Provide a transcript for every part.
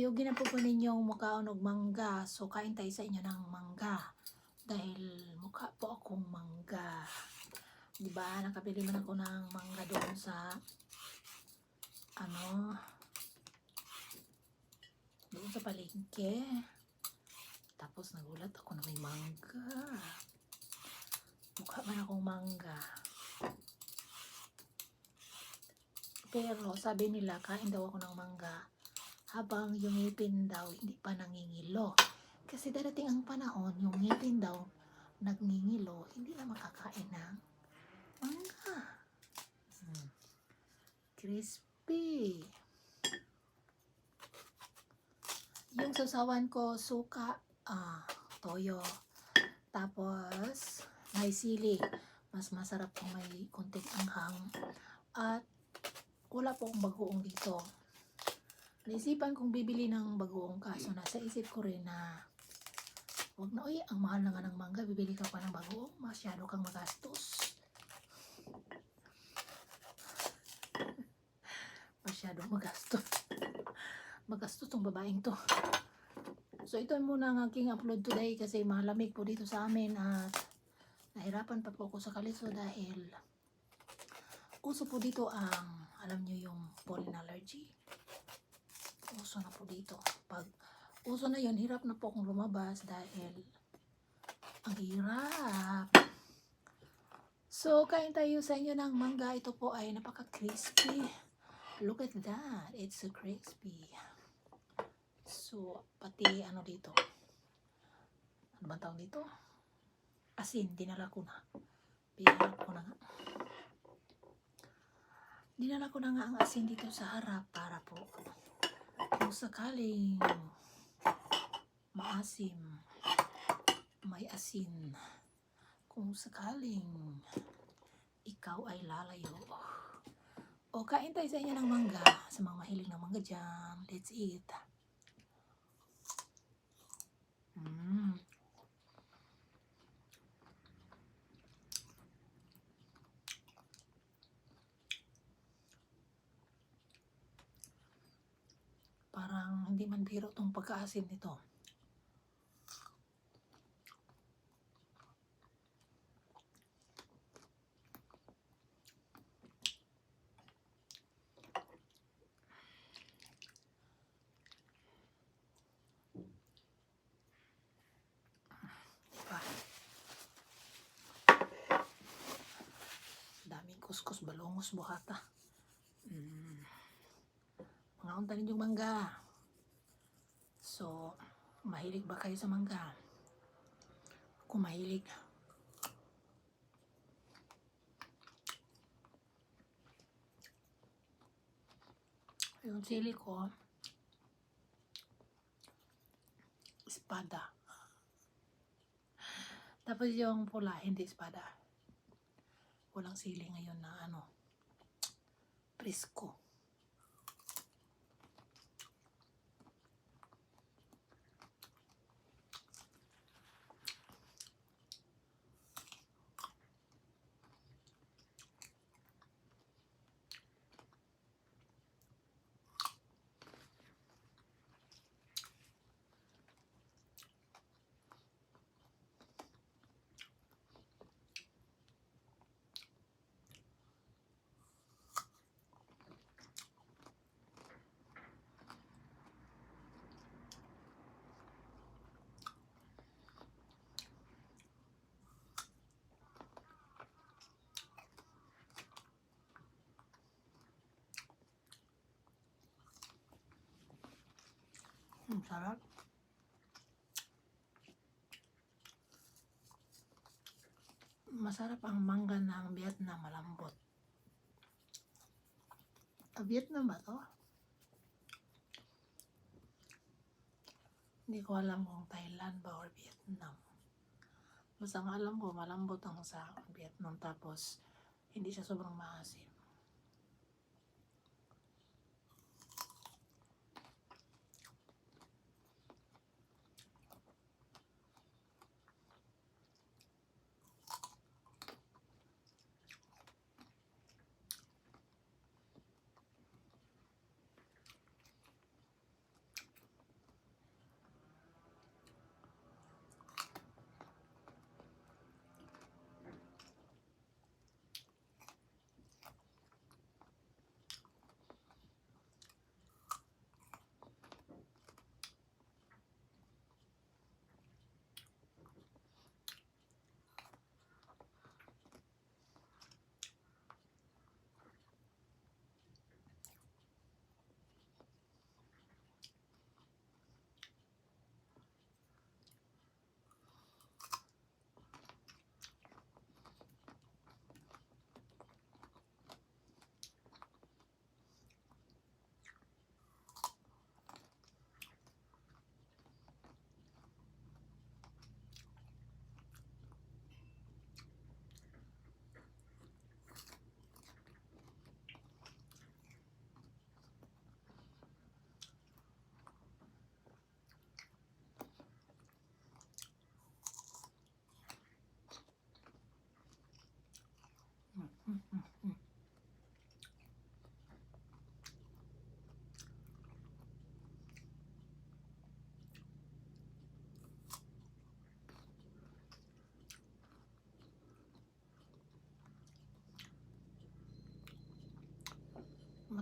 kuyog na po ninyong mukaon og mangga. So kain tayo sa inyo ng mangga. Dahil mukha po akong mangga. Diba? Nakabili man ako ng mangga doon sa doon sa palengke. Tapos nagulat ako na may mangga. Mukha man akong mangga. Pero sabi nila kain daw ako ng mangga habang yung ngipin daw hindi pa nangingilo. Kasi darating ang panahon, yung ngipin daw nagngingilo, hindi na makakain ng mangga. Crispy. Yung sasawan ko, suka, toyo. Tapos, may sili. Mas masarap kung may konting anghang. At wala po akong bagoong dito. Naisipan kong bibili ng bagoong, kaso nasa isip ko rin na wag na, ang mahal na nga ng mangga, bibili ka pa ng bagoong, masyado kang magastos. Masyadong magastos. Magastos tong babaeng to. So ito muna ang aking upload today kasi malamig po dito sa amin at nahirapan pa po ako sa kaliso dahil uso po dito ang, alam nyo yung pollen allergy. Uso na po dito. Pag uso na yun, hirap na po akong lumabas dahil ang hirap. So, kain tayo sa inyo ng mangga. Ito po ay napaka-crispy. Look at that. It's so crispy. So, pati dito. Ano ba tawag dito? Asin, dinala ko na. Dinala ko na nga ang asin dito sa harap para po kung sakaling maasim, may asin. Kung sakaling ikaw ay lalayo. O kain tayo sa inyo ng mangga. Sa mga mahilig ng mangga dyan, let's eat. Parang hindi man biro tong pagkaasim nito. Diba? Daming kuskus, balongos, buhata. Mga unta ninyong mangga. So, mahilig ba kayo sa mangga? Ako mahilig. Yung sili ko, espada. Tapos yung pula, hindi espada. Walang sili ngayon na presko. Sarap. Masarap ang mangga ng Vietnam, malambot. Vietnam ba to? Hindi ko alam kung Thailand ba or Vietnam. Basta ang alam ko, malambot ang sa Vietnam tapos hindi siya sobrang maasim.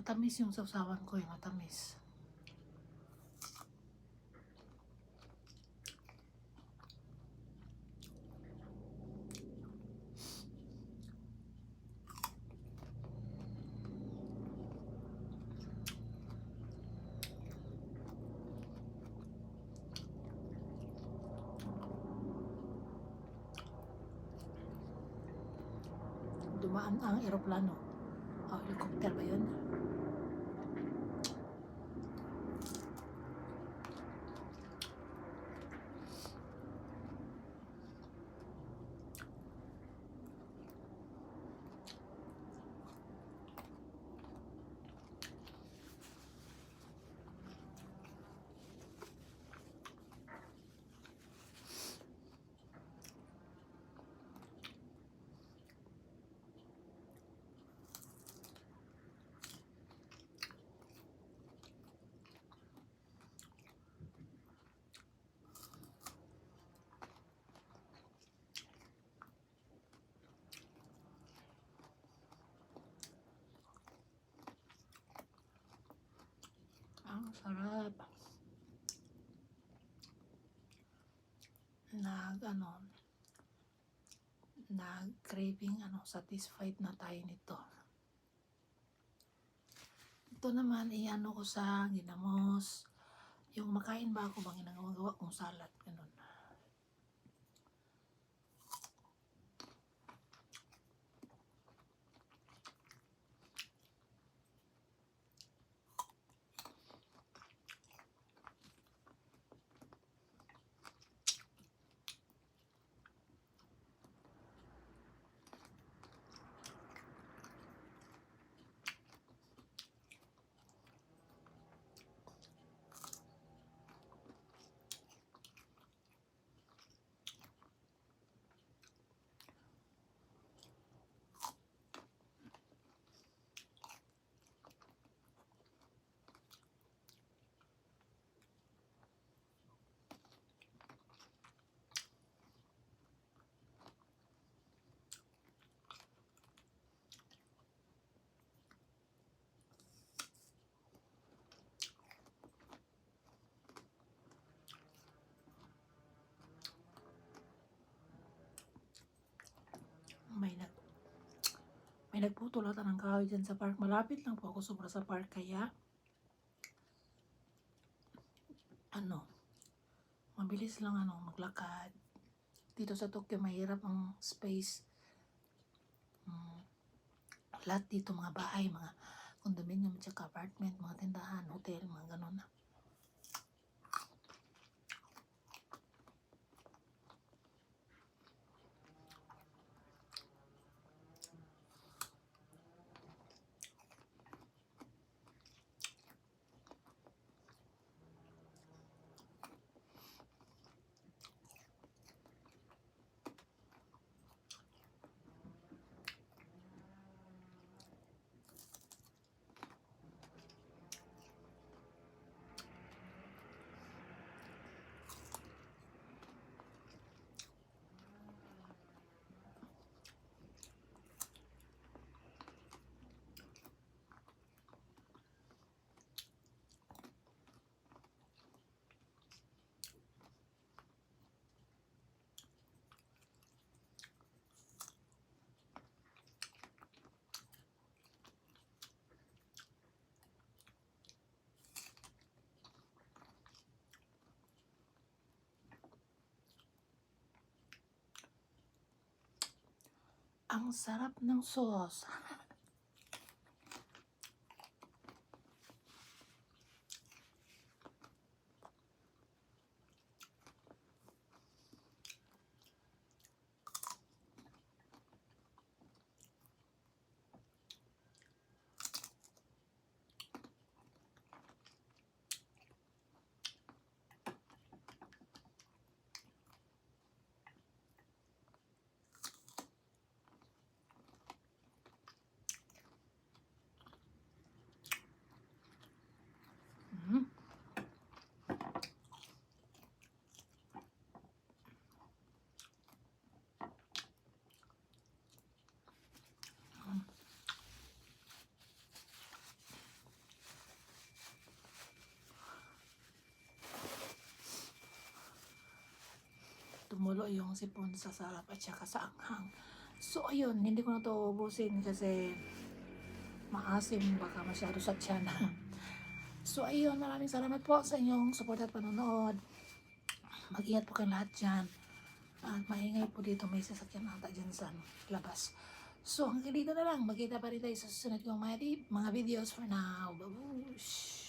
Matamis yung sausawan ko, yung matamis. Dumaan ang eroplano. O, helicopter ba yun? Ang sarap. Nag-craving, satisfied na tayo nito. Ito naman, ko sa ginamos. Yung makain ba ako bang ginagawa kong salad, ganun. May nagputol ata ng kahoy dyan sa park. Malapit lang po ako sobra sa park, kaya mabilis lang maglakad. Dito sa Tokyo mahirap ang space. Lahat dito mga bahay, mga condominium, tsaka apartment, mga tindahan, hotel, mga ganun na. Ang sarap ng sauce. kumulo yung sipon sa sarap at saka sa anghang. So ayun, hindi ko na to ubusin kasi maasim, baka masyado sa tiyan. So ayun, maraming salamat po sa inyong support at panonood. Mag-ingat po kayong lahat dyan. At maingay po dito, may sasakyan ata dyan sa labas. So hanggang dito na lang, magkita pa rin tayo sa susunod kong mga videos for now. Babush!